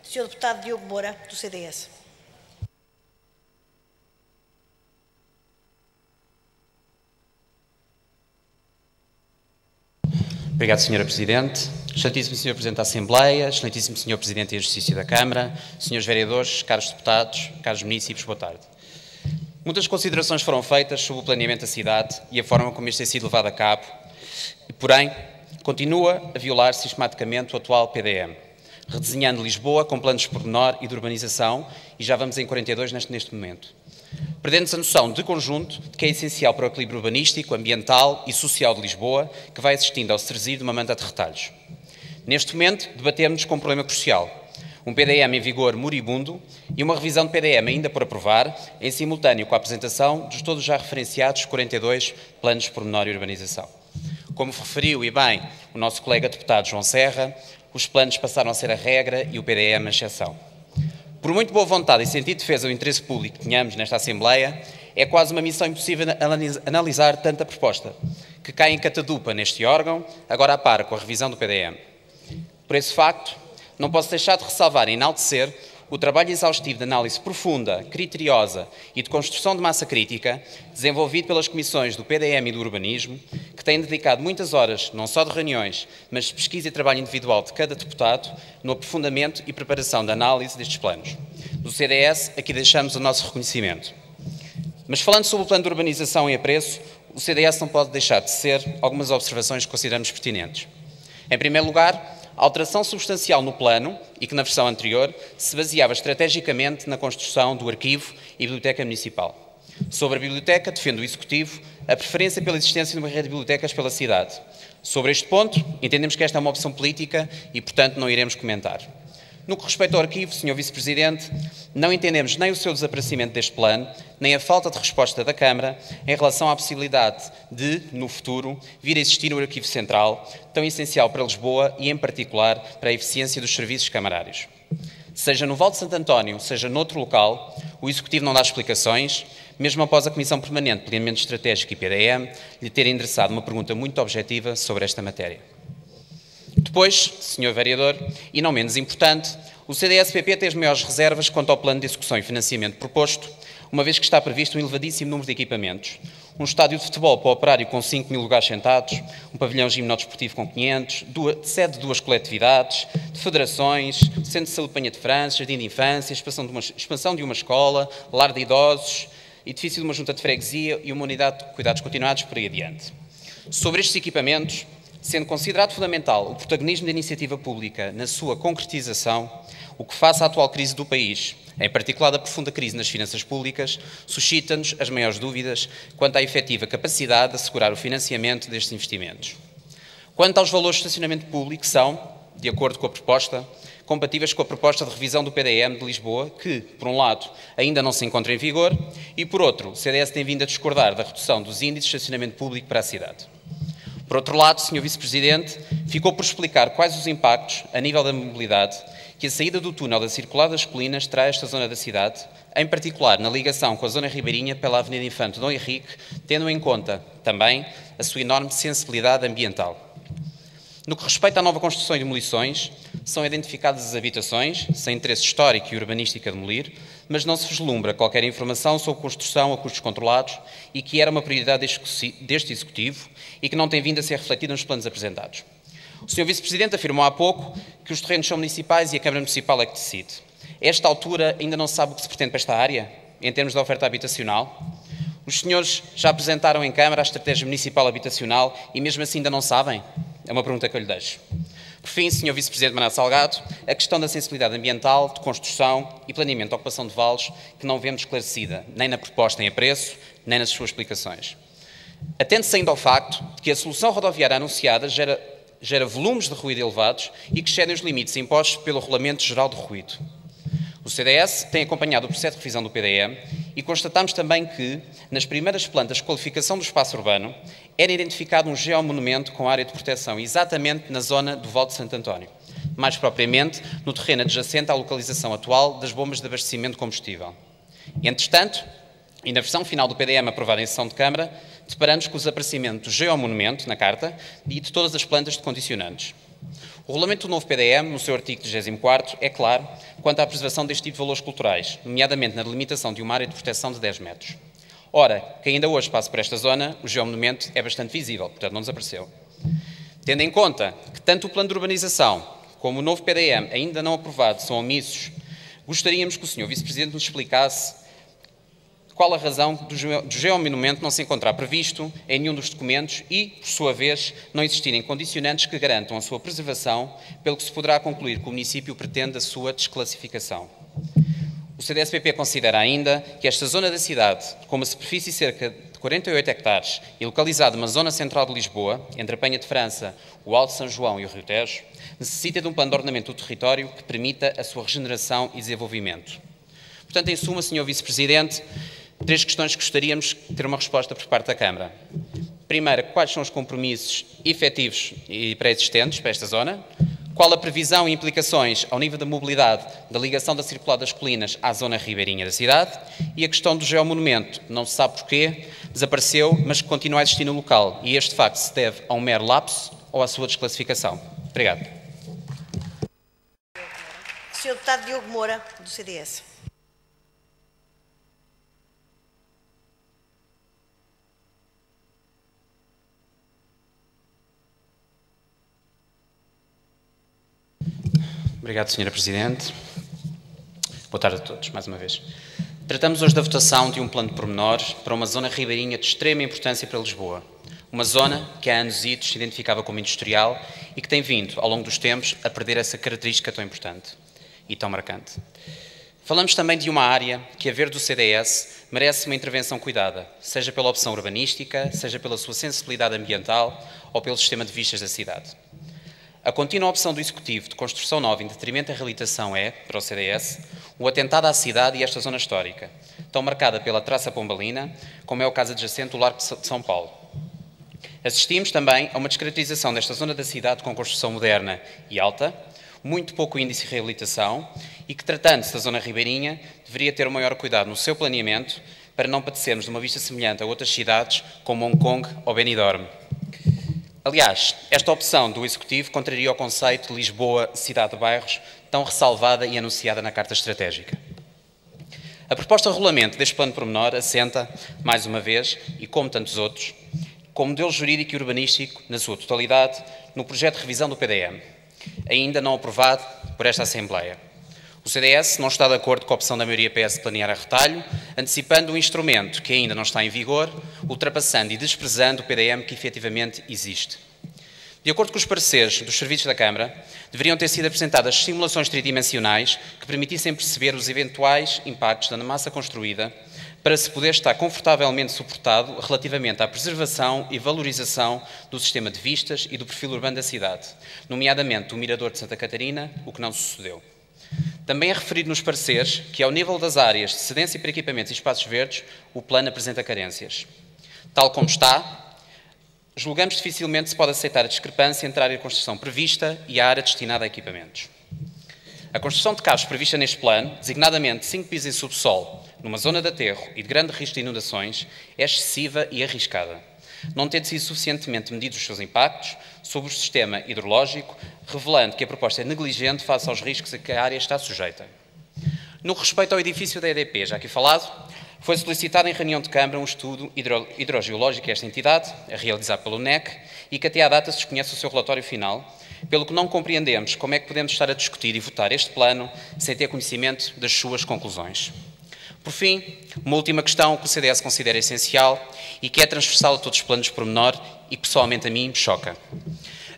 Sr. Deputado Diogo Moura, do CDS. Obrigado, Sra. Presidente. Excelentíssimo Sr. Presidente da Assembleia, Excelentíssimo Sr. Presidente em Exercício da Câmara, Srs. Vereadores, caros deputados, caros municípios, boa tarde. Muitas considerações foram feitas sobre o planeamento da cidade e a forma como este tem sido levado a cabo, e, porém, continua a violar sistematicamente o atual PDM, redesenhando Lisboa com planos de pormenor e de urbanização, e já vamos em 42 neste momento. Perdendo-se a noção de conjunto de que é essencial para o equilíbrio urbanístico, ambiental e social de Lisboa, que vai assistindo ao cerzir de uma manta de retalhos. Neste momento, debatemos com um problema crucial: um PDM em vigor moribundo e uma revisão de PDM ainda por aprovar, em simultâneo com a apresentação dos todos já referenciados 42 planos de pormenor e urbanização. Como referiu e bem o nosso colega deputado João Serra, os planos passaram a ser a regra e o PDM a exceção. Por muito boa vontade e sentido de defesa do interesse público que tenhamos nesta Assembleia, é quase uma missão impossível analisar tanta proposta, que cai em catadupa neste órgão, agora a par com a revisão do PDM. Por esse facto, não posso deixar de ressalvar e enaltecer o trabalho exaustivo de análise profunda, criteriosa e de construção de massa crítica desenvolvido pelas comissões do PDM e do urbanismo, que têm dedicado muitas horas, não só de reuniões, mas de pesquisa e trabalho individual de cada deputado, no aprofundamento e preparação da análise destes planos. Do CDS, aqui deixamos o nosso reconhecimento. Mas falando sobre o plano de urbanização em apreço, o CDS não pode deixar de ser algumas observações que consideramos pertinentes. Em primeiro lugar, a alteração substancial no plano, e que na versão anterior se baseava estrategicamente na construção do arquivo e biblioteca municipal. Sobre a biblioteca, defende o Executivo a preferência pela existência de uma rede de bibliotecas pela cidade. Sobre este ponto, entendemos que esta é uma opção política e, portanto, não iremos comentar. No que respeita ao arquivo, Sr. Vice-Presidente, não entendemos nem o seu desaparecimento deste plano, nem a falta de resposta da Câmara em relação à possibilidade de, no futuro, vir a existir um arquivo central, tão essencial para Lisboa e, em particular, para a eficiência dos serviços camarários. Seja no Val de Santo António, seja noutro local, o Executivo não dá explicações, mesmo após a Comissão Permanente de Planeamento Estratégico e PDM lhe ter endereçado uma pergunta muito objetiva sobre esta matéria. Depois, Sr. Vereador, e não menos importante, o CDS-PP tem as maiores reservas quanto ao plano de execução e financiamento proposto, uma vez que está previsto um elevadíssimo número de equipamentos. Um estádio de futebol para o operário com 5.000 lugares sentados, um pavilhão gimnodesportivo com 500, sede de 2 coletividades, de federações, centro de saúde Penha de França, jardim de infância, expansão de uma escola, lar de idosos, edifício de uma junta de freguesia e uma unidade de cuidados continuados, por aí adiante. Sobre estes equipamentos, sendo considerado fundamental o protagonismo da iniciativa pública na sua concretização, o que face à atual crise do país, em particular da profunda crise nas finanças públicas, suscita-nos as maiores dúvidas quanto à efetiva capacidade de assegurar o financiamento destes investimentos. Quanto aos valores de estacionamento público, são, de acordo com a proposta, compatíveis com a proposta de revisão do PDM de Lisboa, que, por um lado, ainda não se encontra em vigor, e, por outro, o CDS tem vindo a discordar da redução dos índices de estacionamento público para a cidade. Por outro lado, Sr. Vice-Presidente, ficou por explicar quais os impactos, a nível da mobilidade, que a saída do túnel da Circular das Colinas traz a esta zona da cidade, em particular na ligação com a zona ribeirinha pela Avenida Infante Dom Henrique, tendo em conta, também, a sua enorme sensibilidade ambiental. No que respeita à nova construção e demolições, são identificadas as habitações, sem interesse histórico e urbanístico a demolir, mas não se vislumbra qualquer informação sobre construção a custos controlados e que era uma prioridade deste Executivo e que não tem vindo a ser refletida nos planos apresentados. O Sr. Vice-Presidente afirmou há pouco que os terrenos são municipais e a Câmara Municipal é que decide. A esta altura ainda não se sabe o que se pretende para esta área, em termos de oferta habitacional? Os senhores já apresentaram em Câmara a Estratégia Municipal Habitacional e mesmo assim ainda não sabem? É uma pergunta que eu lhe deixo. Por fim, Sr. Vice-Presidente Manuel Salgado, a questão da sensibilidade ambiental, de construção e planeamento de ocupação de vales, que não vemos esclarecida, nem na proposta em apreço, nem nas suas explicações. Atende-se ainda ao facto de que a solução rodoviária anunciada gera volumes de ruído elevados e que excedem os limites impostos pelo Regulamento Geral de Ruído. O CDS tem acompanhado o processo de revisão do PDM e constatamos também que, nas primeiras plantas de qualificação do espaço urbano, era identificado um geomonumento com área de proteção exatamente na zona do Val de Santo António, mais propriamente no terreno adjacente à localização atual das bombas de abastecimento de combustível. Entretanto, e na versão final do PDM aprovada em sessão de Câmara, deparamos com o desaparecimento do geomonumento na carta e de todas as plantas de condicionantes. O regulamento do novo PDM, no seu artigo 34º, é claro quanto à preservação deste tipo de valores culturais, nomeadamente na delimitação de uma área de proteção de 10 metros. Ora, que ainda hoje passo por esta zona, o geomonumento é bastante visível, portanto não desapareceu. Tendo em conta que tanto o plano de urbanização como o novo PDM, ainda não aprovado, são omissos, gostaríamos que o Sr. Vice-Presidente nos explicasse qual a razão do geomonumento não se encontrar previsto em nenhum dos documentos e, por sua vez, não existirem condicionantes que garantam a sua preservação, pelo que se poderá concluir que o município pretende a sua desclassificação. O CDS-PP considera ainda que esta zona da cidade, com uma superfície de cerca de 48 hectares e localizada numa zona central de Lisboa, entre a Penha de França, o Alto São João e o Rio Tejo, necessita de um plano de ordenamento do território que permita a sua regeneração e desenvolvimento. Portanto, em suma, Sr. Vice-Presidente, 3 questões que gostaríamos de ter uma resposta por parte da Câmara. Primeiro, quais são os compromissos efetivos e pré-existentes para esta zona? Qual a previsão e implicações ao nível da mobilidade da ligação da Circular das Colinas à zona ribeirinha da cidade? E a questão do geomonumento, não se sabe porquê, desapareceu, mas continua a existir no local. E este facto se deve a um mero lapso ou à sua desclassificação? Obrigado. Sr. Deputado Diogo Moura, do CDS. Obrigado, Sra. Presidente. Boa tarde a todos, mais uma vez. Tratamos hoje da votação de um plano de pormenor para uma zona ribeirinha de extrema importância para Lisboa. Uma zona que há anos idos se identificava como industrial e que tem vindo, ao longo dos tempos, a perder essa característica tão importante e tão marcante. Falamos também de uma área que, a ver do CDS, merece uma intervenção cuidada, seja pela opção urbanística, seja pela sua sensibilidade ambiental ou pelo sistema de vistas da cidade. A contínua opção do Executivo de construção nova em detrimento da reabilitação é, para o CDS, um atentado à cidade e esta zona histórica, tão marcada pela traça pombalina, como é o caso adjacente do Largo de São Paulo. Assistimos também a uma descaracterização desta zona da cidade com construção moderna e alta, muito pouco índice de reabilitação e que, tratando-se da zona ribeirinha, deveria ter o maior cuidado no seu planeamento para não padecermos de uma vista semelhante a outras cidades como Hong Kong ou Benidorm. Aliás, esta opção do Executivo contraria o conceito de Lisboa, cidade de bairros, tão ressalvada e anunciada na Carta Estratégica. A proposta de regulamento deste plano pormenor assenta, mais uma vez, e como tantos outros, como modelo jurídico e urbanístico, na sua totalidade, no projeto de revisão do PDM, ainda não aprovado por esta Assembleia. O CDS não está de acordo com a opção da maioria PS de planear a retalho, antecipando um instrumento que ainda não está em vigor, ultrapassando e desprezando o PDM que efetivamente existe. De acordo com os pareceres dos serviços da Câmara, deveriam ter sido apresentadas simulações tridimensionais que permitissem perceber os eventuais impactos da massa construída para se poder estar confortavelmente suportado relativamente à preservação e valorização do sistema de vistas e do perfil urbano da cidade, nomeadamente do Mirador de Santa Catarina, o que não sucedeu. Também é referido nos pareceres que, ao nível das áreas de cedência para equipamentos e espaços verdes, o plano apresenta carências. Tal como está, julgamos dificilmente se pode aceitar a discrepância entre a área de construção prevista e a área destinada a equipamentos. A construção de cabos prevista neste plano, designadamente 5 pisos em subsolo, numa zona de aterro e de grande risco de inundações, é excessiva e arriscada, não tendo sido suficientemente medidos os seus impactos sobre o sistema hidrológico, revelando que a proposta é negligente face aos riscos a que a área está sujeita. No que respeita ao edifício da EDP, já aqui falado, foi solicitado em reunião de Câmara um estudo hidrogeológico a esta entidade, a realizar pelo NEC, e que até à data se desconhece o seu relatório final, pelo que não compreendemos como é que podemos estar a discutir e votar este plano sem ter conhecimento das suas conclusões. Por fim, uma última questão que o CDS considera essencial e que é transversal a todos os planos de pormenor e que pessoalmente a mim me choca.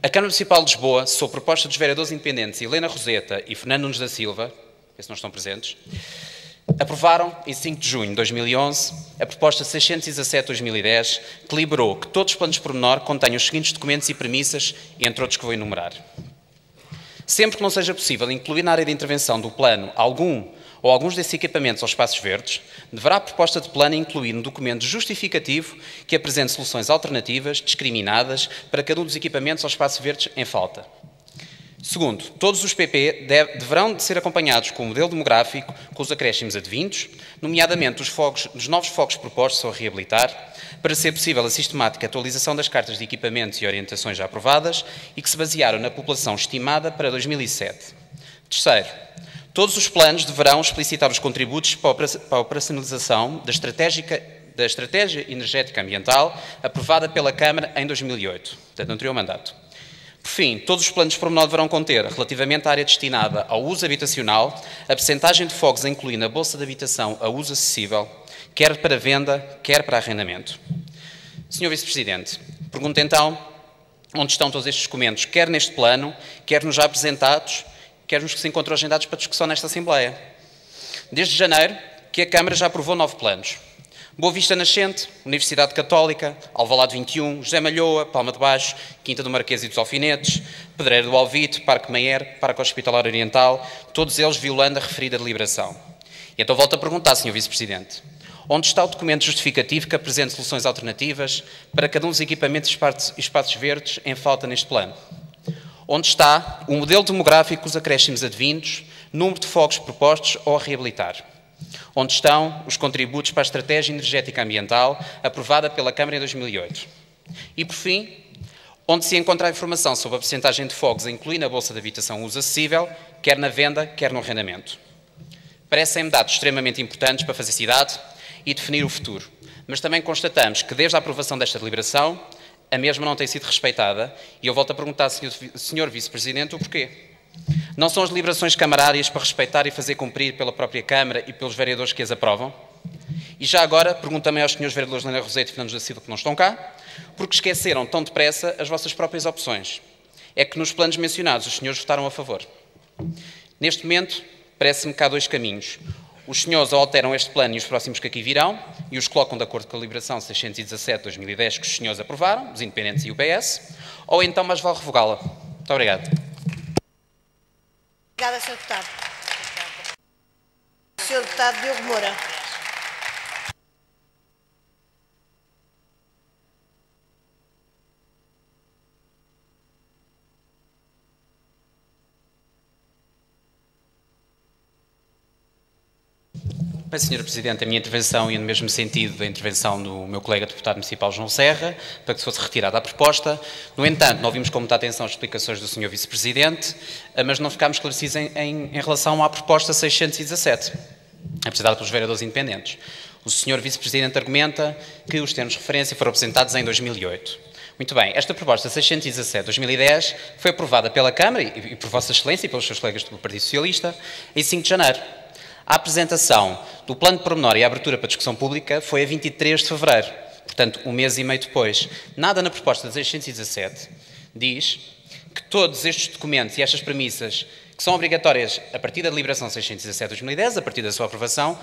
A Câmara Municipal de Lisboa, sob proposta dos vereadores independentes Helena Roseta e Fernando Nunes da Silva, que não estão presentes, aprovaram, em 5 de junho de 2011, a proposta 617/2010, que liberou que todos os planos de pormenor contenham os seguintes documentos e premissas, entre outros que vou enumerar. Sempre que não seja possível incluir na área de intervenção do plano algum ou alguns desses equipamentos ou espaços verdes, deverá a proposta de plano incluir um documento justificativo que apresente soluções alternativas, discriminadas, para cada um dos equipamentos ou espaços verdes em falta. Segundo, todos os PP deverão de ser acompanhados com o modelo demográfico, com os acréscimos advindos, nomeadamente dos novos focos propostos ao reabilitar, para ser possível a sistemática atualização das cartas de equipamentos e orientações já aprovadas e que se basearam na população estimada para 2007. Terceiro, todos os planos deverão explicitar os contributos para a operacionalização da Estratégia Energética Ambiental aprovada pela Câmara em 2008, portanto, no anterior mandato. Por fim, todos os planos de pormenor deverão conter, relativamente à área destinada ao uso habitacional, a percentagem de fogos a incluir na Bolsa de Habitação a uso acessível, quer para venda, quer para arrendamento. Sr. Vice-Presidente, pergunto então onde estão todos estes documentos, quer neste plano, quer nos já apresentados, quer nos que se encontram agendados para discussão nesta Assembleia. Desde janeiro, que a Câmara já aprovou 9 planos. Boa Vista Nascente, Universidade Católica, Alvalade 21, José Malhoa, Palma de Baixo, Quinta do Marquês e dos Alfinetes, Pedreira do Alvite, Parque Maier, Parque Hospitalar Oriental, todos eles violando a referida deliberação. E então volto a perguntar, Sr. Vice-Presidente, onde está o documento justificativo que apresente soluções alternativas para cada um dos equipamentos e espaços verdes em falta neste plano? Onde está o modelo demográfico com os acréscimos advindos, número de fogos propostos ou a reabilitar? Onde estão os contributos para a Estratégia Energética Ambiental aprovada pela Câmara em 2008? E, por fim, onde se encontra a informação sobre a percentagem de fogos a incluir na Bolsa de Habitação uso acessível, quer na venda, quer no arrendamento? Parecem-me dados extremamente importantes para fazer cidade e definir o futuro, mas também constatamos que desde a aprovação desta deliberação, a mesma não tem sido respeitada e eu volto a perguntar, Sr. Vice-Presidente, o porquê? Não são as deliberações camarárias para respeitar e fazer cumprir pela própria Câmara e pelos vereadores que as aprovam? E já agora, pergunto também aos Srs. vereadores Helena Rosete e Fernandes da Silva que não estão cá, porque esqueceram tão depressa as vossas próprias opções. É que nos planos mencionados os senhores votaram a favor. Neste momento, parece-me que há 2 caminhos. Os senhores alteram este plano e os próximos que aqui virão e os colocam de acordo com a deliberação 617/2010 que os senhores aprovaram, os independentes e o PS, ou então mais vale revogá-la. Muito obrigado. Obrigada, Sr. Deputado. Sr. Deputado Diogo Moura. Bem, Sra. Presidente, a minha intervenção ia no mesmo sentido da intervenção do meu colega deputado municipal João Serra, para que fosse retirada a proposta. No entanto, não ouvimos com muita atenção as explicações do Sr. Vice-Presidente, mas não ficámos esclarecidos em relação à proposta 617, apresentada pelos vereadores independentes. O Sr. Vice-Presidente argumenta que os termos de referência foram apresentados em 2008. Muito bem, esta proposta 617/2010 foi aprovada pela Câmara e por Vossa Excelência e pelos seus colegas do Partido Socialista em 5 de janeiro. A apresentação do plano de pormenor e a abertura para discussão pública foi a 23 de fevereiro, portanto, 1 mês e meio depois. Nada na proposta de 617 diz que todos estes documentos e estas premissas, que são obrigatórias a partir da deliberação 617/2010, a partir da sua aprovação,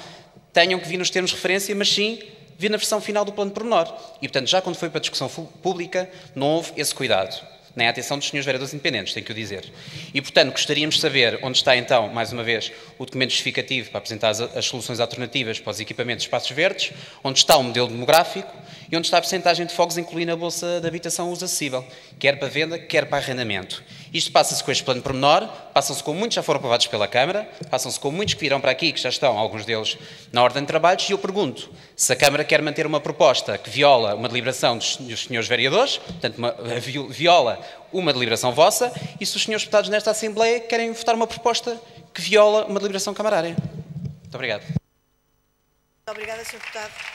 tenham que vir nos termos de referência, mas sim vir na versão final do plano de pormenor. E, portanto, já quando foi para a discussão pública, não houve esse cuidado. Nem a atenção dos senhores vereadores independentes, tenho que o dizer. E, portanto, gostaríamos de saber onde está, então, mais uma vez, o documento justificativo para apresentar as soluções alternativas para os equipamentos de espaços verdes, onde está o modelo demográfico e onde está a percentagem de fogos a incluir na Bolsa de Habitação uso acessível, quer para venda, quer para arrendamento. Isto passa-se com este plano pormenor, passam-se com muitos que já foram aprovados pela Câmara, passam-se com muitos que virão para aqui, que já estão, alguns deles, na ordem de trabalhos, e eu pergunto se a Câmara quer manter uma proposta que viola uma deliberação dos senhores vereadores, portanto, viola uma deliberação vossa, e se os senhores deputados nesta Assembleia querem votar uma proposta que viola uma deliberação camarária. Muito obrigado. Obrigada, Sr. Deputado.